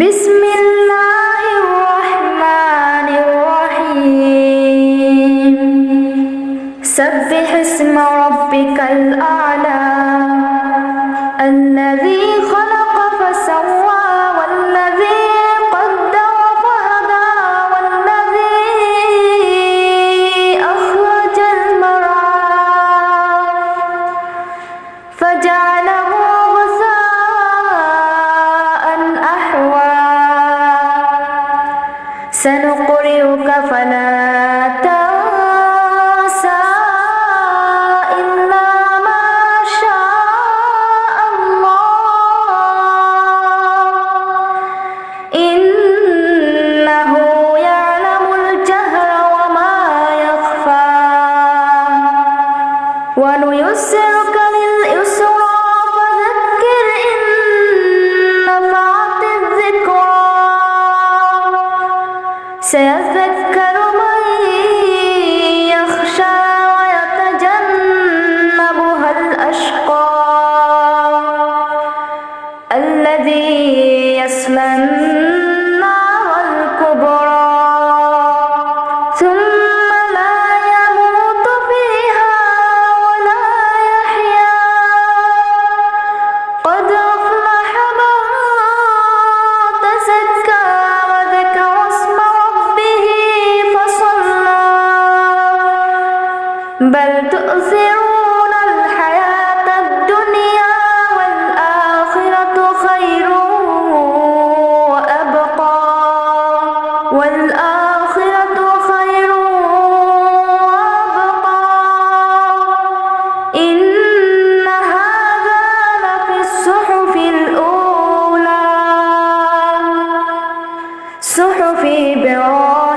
بسم الله الرحمن الرحيم سبح اسم ربك الأعلى الذي خلق فسوى والذي قدر فهدى والذي أخرج المرعى فجعله غثاء أحوى سنقرئك فلا تنسى إلا ما شاء الله إنه يعلم الجهر وما يخفى ونيسرك لليسرى فذكر إن نفعت الذكرى سيذكر من يخشى ويتجنبها الأشقى الذي يصلى النار الكبرى ثم لا يموت فيها ولا يحيا قد أفلح من تزكى وذكر اسم ربه فصلى بل تؤثرون الحياة الدنيا والآخرة خير وأبقى إن هذا لفي الصحف الأولى صحف إبراهيم